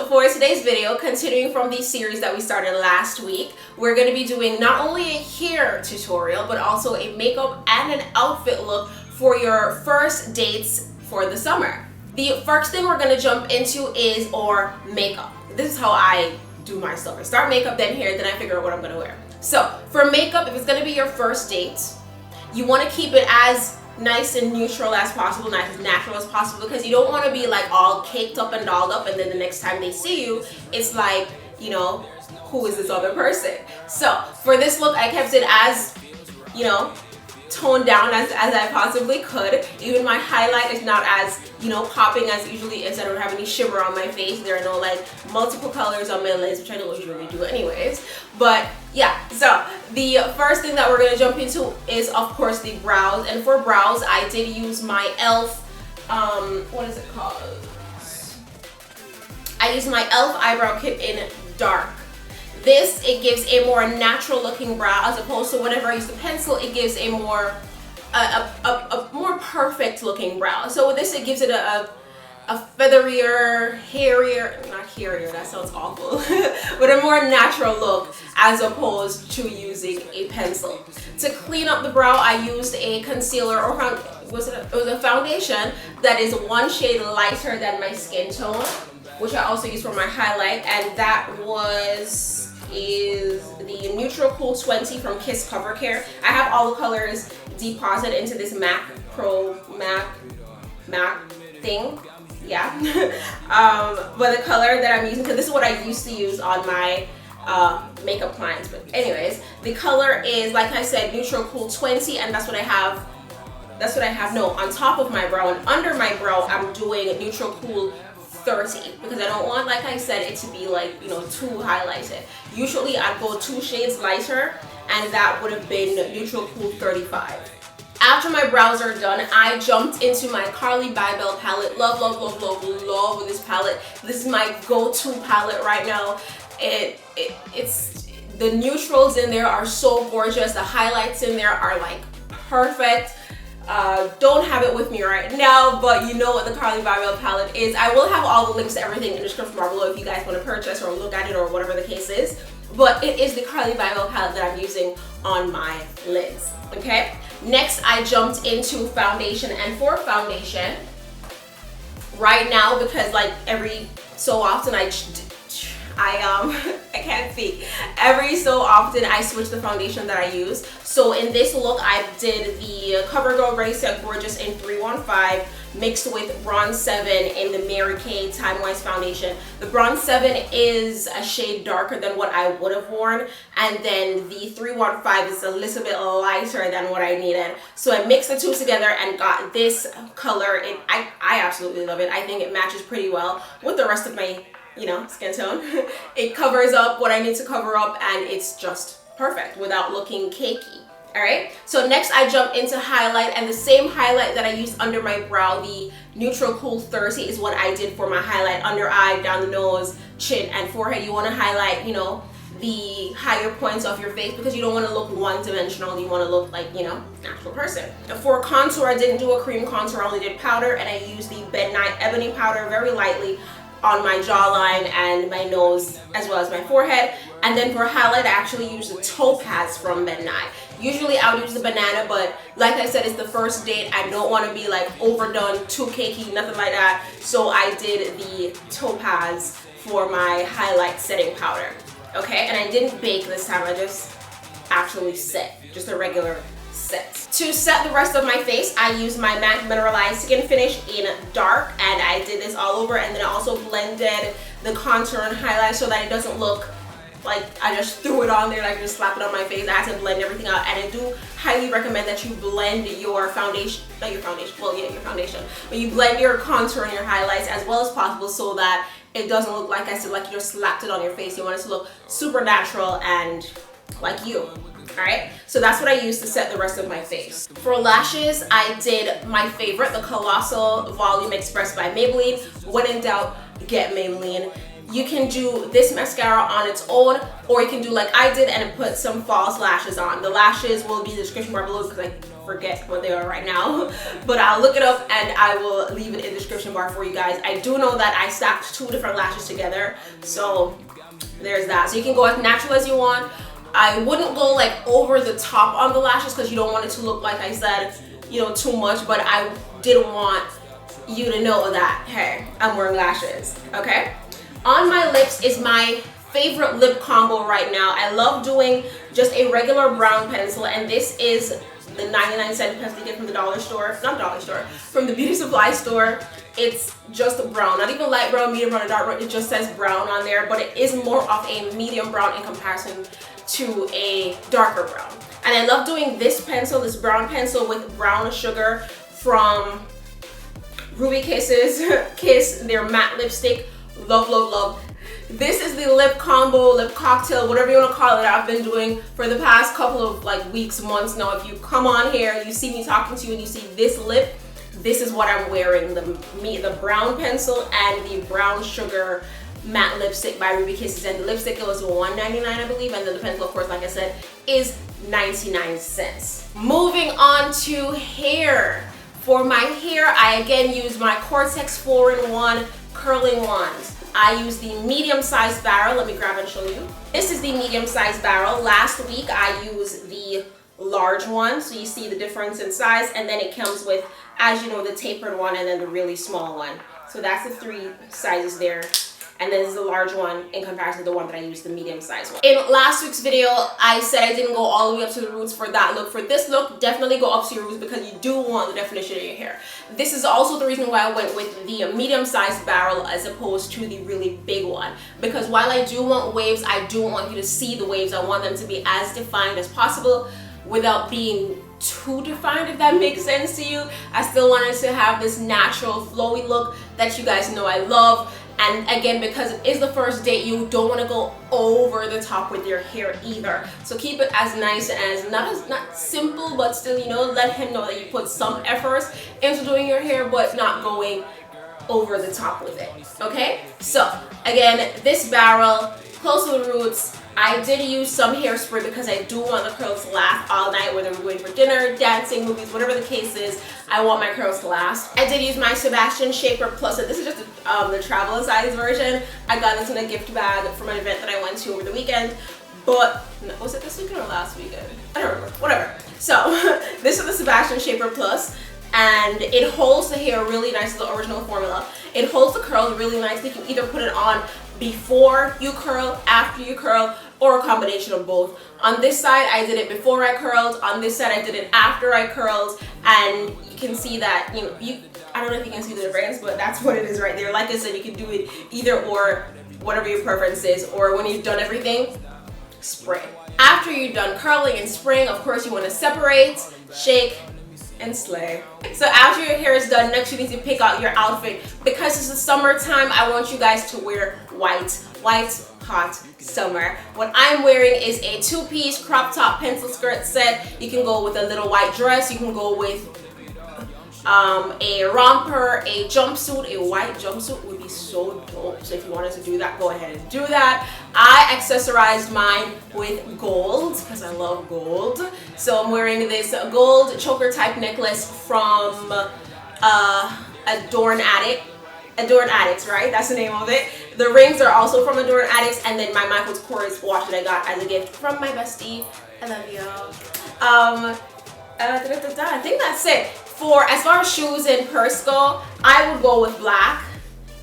for today's video, continuing from the series that we started last week, we're going to be doing not only a hair tutorial, but also a makeup and an outfit look for your first dates for the summer. The first thing we're going to jump into is our makeup. This is how I do my stuff. I start makeup, then hair, then I figure out what I'm going to wear. So for makeup, if it's going to be your first date, you want to keep it as nice and neutral as possible, nice and natural as possible, because you don't want to be like all caked up and dolled up and then the next time they see you, it's like, you know, who is this other person? So for this look, I kept it as, you know, toned down as I possibly could. Even my highlight is not as, you know, popping as it usually is. I don't have any shimmer on my face. There are no like multiple colors on my lids, which I don't usually do anyways. But yeah, so the first thing that we're going to jump into is of course the brows. And for brows, I did use my e.l.f. What is it called? I used my e.l.f. eyebrow kit in dark. This, it gives a more natural looking brow as opposed to whenever I use the pencil, it gives a more more perfect looking brow. So with this, it gives it a featherier, hairier, not hairier, that sounds awful, but a more natural look as opposed to using a pencil. To clean up the brow, I used a concealer, or it was a foundation that is one shade lighter than my skin tone, which I also use for my highlight, and that is the Neutral Cool 20 from Kiss Cover Care. I have all the colors deposited into this MAC thing, yeah. But the color that I'm using, because this is what I used to use on my makeup clients, but anyways, the color is, like I said, Neutral Cool 20, and that's what I have on top of my brow, and under my brow I'm doing Neutral Cool 30 because I don't want, like I said, it to be like, you know, too highlighted. Usually I'd go 2 shades lighter, and that would have been Neutral Cool 35. After my brows are done, I jumped into my Carly Bybel palette. Love, love, love, love, love this palette. This is my go-to palette right now. It's the neutrals in there are so gorgeous. The highlights in there are like perfect. Don't have it with me right now, but you know what the Carly Bybel palette is. I will have all the links to everything in the description bar below if you guys want to purchase or look at it or whatever the case is. But it is the Carly Bybel palette that I'm using on my lids, okay? Next, I jumped into foundation, and for foundation, right now, because like every so often I can't speak. Every so often I switch the foundation that I use. So in this look, I did the CoverGirl Ready Set Gorgeous in 315 mixed with Bronze 7 in the Mary Kay Time Wise foundation. The Bronze 7 is a shade darker than what I would have worn, and then the 315 is a little bit lighter than what I needed. So I mixed the two together and got this color. I absolutely love it. I think it matches pretty well with the rest of my, you know, skin tone. It covers up what I need to cover up, and it's just perfect without looking cakey. Alright, so next I jump into highlight, and the same highlight that I used under my brow, the Neutral Cool 30, is what I did for my highlight under eye, down the nose, chin, and forehead. You want to highlight, you know, the higher points of your face because you don't want to look one-dimensional. You want to look like, you know, natural person. And for contour, I didn't do a cream contour, I only did powder, and I used the Midnight Ebony powder very lightly on my jawline and my nose as well as my forehead. And then for highlight, I actually used the Topaz from Midnight. Usually I would use the banana, but like I said, it's the first date. I don't want to be like overdone, too cakey, nothing like that. So I did the Topaz for my highlight setting powder. Okay, and I didn't bake this time. I just actually set, just a regular set. To set the rest of my face, I used my MAC Mineralized Skin Finish in dark, and I did this all over, and then I also blended the contour and highlight so that it doesn't look like I just threw it on there, like just slap it on my face. I had to blend everything out, and I do highly recommend that you blend your foundation, not your foundation, well yeah, your foundation, but you blend your contour and your highlights as well as possible so that it doesn't look, like I said, like you just slapped it on your face. You want it to look super natural and like you. Alright, so that's what I used to set the rest of my face. For lashes, I did my favorite, the Colossal Volume Express by Maybelline. When in doubt, get Maybelline. you can do this mascara on its own, or you can do like I did and put some false lashes on. The lashes will be in the description bar below because I forget what they are right now, but I'll look it up and I will leave it in the description bar for you guys. I do know that I stacked 2 different lashes together, so there's that. So you can go as natural as you want. I wouldn't go like over the top on the lashes because you don't want it to look, like I said, you know, too much, but I did want you to know that, hey, I'm wearing lashes, okay? On my lips is my favorite lip combo right now. I love doing just a regular brown pencil, and this is the 99-cent pencil you get from the dollar store, not dollar store, from the beauty supply store. It's just brown, not even light brown, medium brown, or dark brown. It just says brown on there, but it is more of a medium brown in comparison to a darker brown. And I love doing this pencil, this brown pencil with brown sugar from Ruby Kiss, their matte lipstick. Love, love, love. This is the lip combo, lip cocktail, whatever you want to call it, I've been doing for the past couple of like weeks, months now. If you come on here, you see me talking to you and you see this lip, this is what I'm wearing, the brown pencil and the brown sugar matte lipstick by Ruby Kisses. And the lipstick was $1.99, I believe, and then the pencil, of course, like I said, is 99 cents. Moving on to hair. For my hair, I again use my Cortex 4-in-1 curling wands. I use the medium-sized barrel. Let me grab and show you. This is the medium-sized barrel. Last week I used the large one, so you see the difference in size, and then it comes with, as you know, the tapered one and then the really small one. So that's the 3 sizes there. And then this is the large one in comparison to the one that I used, the medium size one. In last week's video, I said I didn't go all the way up to the roots for that look. For this look, definitely go up to your roots because you do want the definition of your hair. This is also the reason why I went with the medium-sized barrel as opposed to the really big one. Because while I do want waves, I do want you to see the waves. I want them to be as defined as possible without being too defined, if that makes sense to you. I still wanted to have this natural, flowy look that you guys know I love. And again, because it is the first date, you don't want to go over the top with your hair either. So keep it as nice and as not simple, but still, you know, let him know that you put some efforts into doing your hair, but not going over the top with it. Okay? So again, this barrel, close to the roots. I did use some hairspray because I do want the curls to last all night, whether we're going for dinner, dancing, movies, whatever the case is. I want my curls to last. I did use my Sebastian Shaper Plus. This is just the travel size version. I got this in a gift bag from an event that I went to over the weekend. But was it this weekend or last weekend? I don't remember. Whatever. So this is the Sebastian Shaper Plus, and it holds the hair really nice. The original formula. It holds the curls really nicely. You can either put it on before you curl, after you curl, or a combination of both. On this side, I did it before I curled. On this side, I did it after I curled, and you can see that, you know, I don't know if you can see the difference, but that's what it is right there. Like I said, you can do it either or, whatever your preference is, or when you've done everything, spray. After you're done curling and spraying, of course, you want to separate, shake, and slay. So after your hair is done, next you need to pick out your outfit. Because it's the summertime, I want you guys to wear white. White, hot summer. What I'm wearing is a 2-piece crop top pencil skirt set. You can go with a little white dress. You can go with a romper, a jumpsuit. A white jumpsuit would be so dope. So if you wanted to do that, go ahead and do that. I accessorized mine with gold because I love gold. So I'm wearing this gold choker type necklace from Adorn Addicts, right? That's the name of it. The rings are also from Adorn Addicts, and then my Michael Kors watch that I got as a gift from my bestie. I love you. I think that's it. As far as shoes and purse go, I would go with black.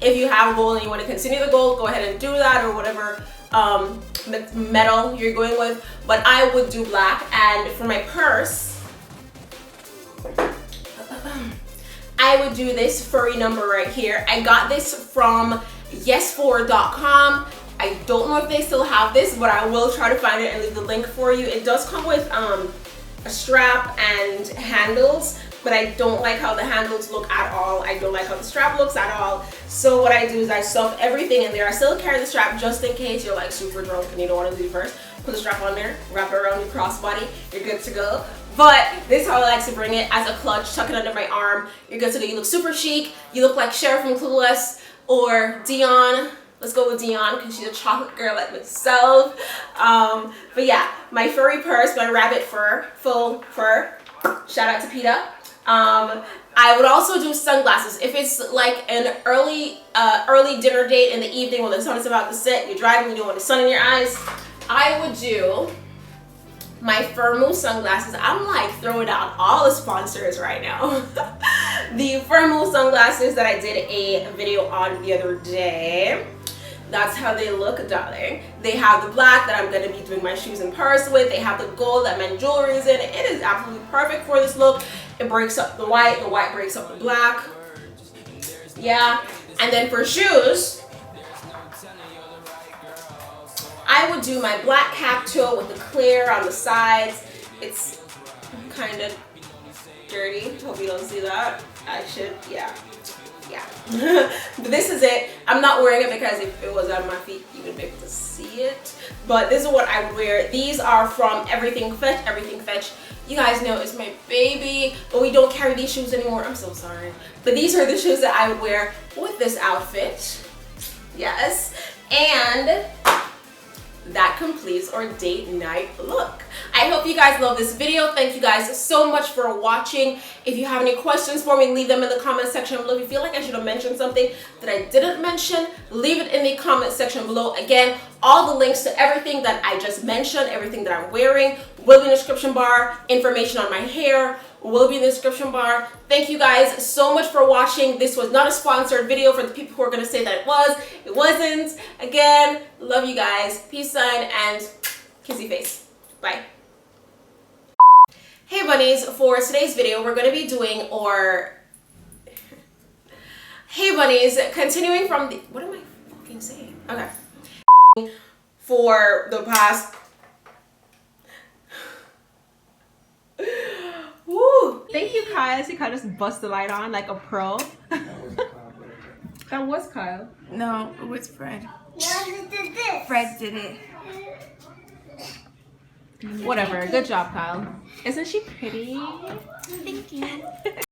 If you have gold and you want to continue the gold, go ahead and do that, or whatever metal you're going with. But I would do black. And for my purse, I would do this furry number right here. I got this from yes4.com. I don't know if they still have this, but I will try to find it and leave the link for you. It does come with a strap and handles, but I don't like how the handles look at all. I don't like how the strap looks at all. So what I do is I stuff everything in there. I still carry the strap just in case you're like super drunk and you don't want to leave first. Put the strap on there, wrap it around your crossbody, you're good to go. But this is how I like to bring it, as a clutch, tuck it under my arm. You're good to go. You look super chic. You look like Cher from Clueless or Dion. Let's go with Dion because she's a chocolate girl like myself. But yeah, my furry purse, my rabbit fur, faux fur. Shout out to PETA. I would also do sunglasses. If it's like an early dinner date in the evening when the sun is about to set, you're driving, you don't want the sun in your eyes, I would do my Fur Moose sunglasses. I'm like throwing out all the sponsors right now. The Fur Moose sunglasses that I did a video on the other day. That's how they look, darling. They have the black that I'm going to be doing my shoes and purse with. They have the gold that my jewelry is in. It is absolutely perfect for this look. It breaks up the white breaks up the black. Yeah. And then for shoes, I would do my black cap toe with the clear on the sides. It's kind of dirty. Hope you don't see that. I should, yeah. But this is it. I'm not wearing it because if it was on my feet, you would be able to see it. But this is what I would wear. These are from Everything Fetch. Everything Fetch, you guys know, it's my baby, but we don't carry these shoes anymore. I'm so sorry. But these are the shoes that I would wear with this outfit. Yes. And that completes our date night look. I hope you guys love this video. Thank you guys so much for watching. If you have any questions for me, leave them in the comment section below. If you feel like I should have mentioned something that I didn't mention, leave it in the comment section below. Again, all the links to everything that I just mentioned, everything that I'm wearing, will be in the description bar. Information on my hair will be in the description bar. Thank you guys so much for watching. This was not a sponsored video for the people who are gonna say that it was. It wasn't. Again, love you guys. Peace sign and kissy face. Bye. Hey bunnies, for today's video, we're gonna be doing Hey bunnies, continuing from the, what am I fucking saying? Okay. For the past, woo. Thank you, Kyle. See Kyle just bust the light on like a pro. That was Kyle. No, it was Fred. Fred did it. Whatever. Good job, Kyle. Isn't she pretty? Thank you.